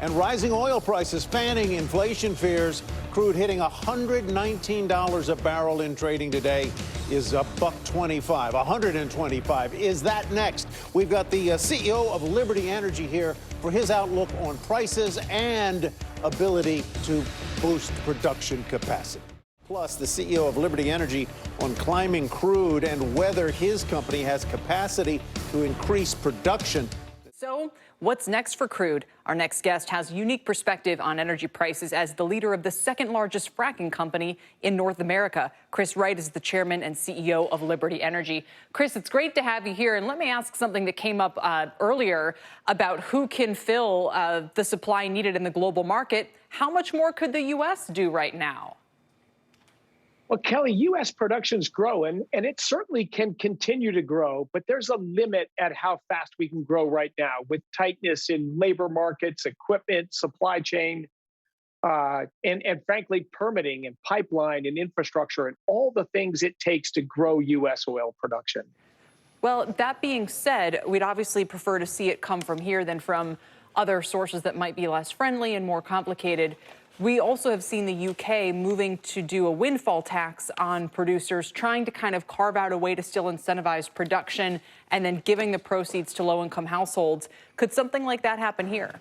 And rising oil prices fanning inflation fears. Crude hitting $119 a barrel in trading today is $1.25, $125. Is that next? We've got the CEO of Liberty Energy here for his outlook on prices and ability to boost production capacity. Plus, the CEO of Liberty Energy on climbing crude and whether his company has capacity to increase production. So, what's next for crude? Our next guest has unique perspective on energy prices as the leader of the second largest fracking company in North America. Chris Wright is the chairman and CEO of Liberty Energy. Chris, it's great to have you here. And let me ask something that came up earlier about who can fill the supply needed in the global market. How much more could the U.S. do right now? Well, Kelly, U.S. production's growing, and it certainly can continue to grow, but there's a limit at how fast we can grow right now with tightness in labor markets, equipment, supply chain, and frankly, permitting and pipeline and infrastructure and all the things it takes to grow U.S. oil production. Well, that being said, we'd obviously prefer to see it come from here than from other sources that might be less friendly and more complicated. We also have seen the UK moving to do a windfall tax on producers, trying to kind of carve out a way to still incentivize production and then giving the proceeds to low-income households. Could something like that happen here?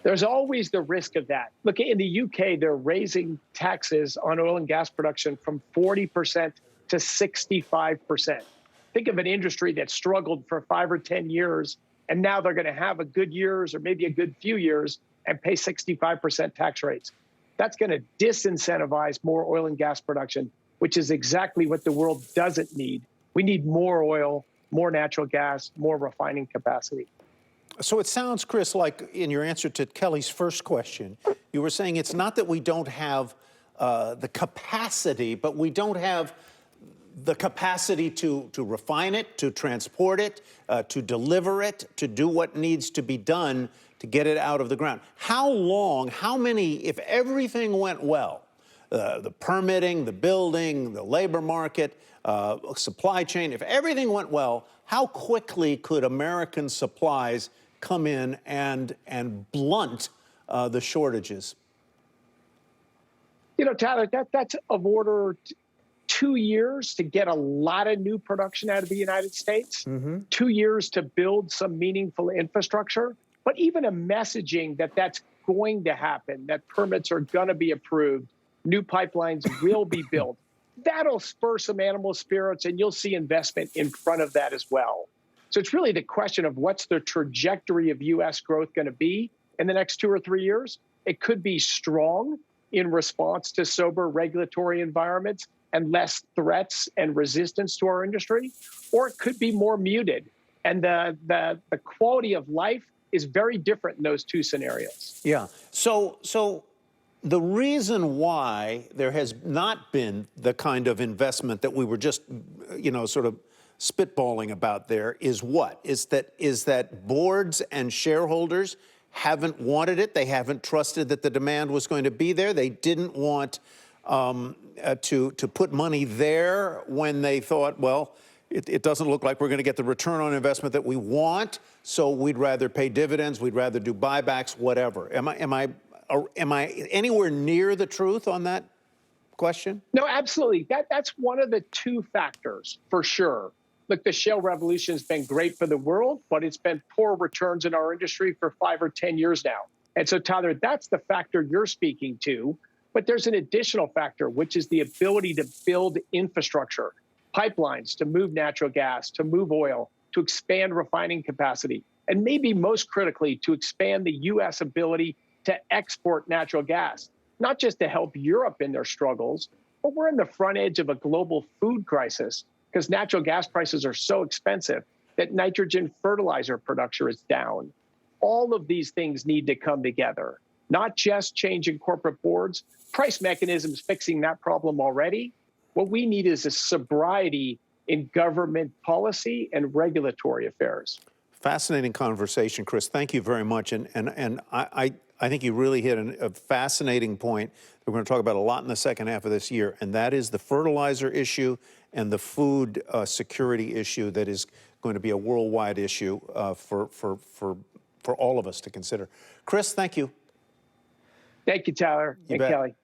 There's always the risk of that. Look, in the UK, they're raising taxes on oil and gas production from 40% to 65%. Think of an industry that struggled for 5 or 10 years, and now they're going to have a good years or maybe a good few years and pay 65% tax rates. That's going to disincentivize more oil and gas production, which is exactly what the world doesn't need. We need more oil, more natural gas, more refining capacity. So it sounds, Chris, like in your answer to Kelly's first question, you were saying it's not that we don't have the capacity, but we don't have the capacity to refine it, to transport it, to deliver it, to do what needs to be done to get it out of the ground. How long, how many, if everything went well, the permitting, the building, the labor market, supply chain, if everything went well, how quickly could American supplies come in and blunt the shortages? You know, Tyler, that's of order 2 years to get a lot of new production out of the United States, 2 years to build some meaningful infrastructure. But even a messaging that that's going to happen, that permits are going to be approved, new pipelines will be built, that'll spur some animal spirits, and you'll see investment in front of that as well. So it's really the question of what's the trajectory of U.S. growth going to be in the next 2 or 3 years. It could be strong in response to sober regulatory environments and less threats and resistance to our industry, or it could be more muted. And the quality of life is very different in those two scenarios. Yeah. So the reason why there has not been the kind of investment that we were just, sort of spitballing about there is what? Is that boards and shareholders haven't wanted it. They haven't trusted that the demand was going to be there. They didn't want to put money there when they thought, well, it doesn't look like we're going to get the return on investment that we want, so we'd rather pay dividends, we'd rather do buybacks, whatever. Am I anywhere near the truth on that question? No, absolutely. That's one of the two factors for sure. Look, the shale revolution has been great for the world, but it's been poor returns in our industry for 5 or 10 years now. And so, Tyler, that's the factor you're speaking to. But there's an additional factor, which is the ability to build infrastructure. Pipelines to move natural gas, to move oil, to expand refining capacity, and maybe most critically, to expand the U.S. ability to export natural gas, not just to help Europe in their struggles, but we're in the front edge of a global food crisis because natural gas prices are so expensive that nitrogen fertilizer production is down. All of these things need to come together, not just changing corporate boards, price mechanisms fixing that problem already. What we need is a sobriety in government policy and regulatory affairs. Fascinating conversation, Chris. Thank you very much. And I think you really hit a fascinating point that we're going to talk about a lot in the second half of this year, and that is the fertilizer issue and the food security issue that is going to be a worldwide issue for for all of us to consider. Chris, thank you. Thank you, Tyler. You and bet. Kelly.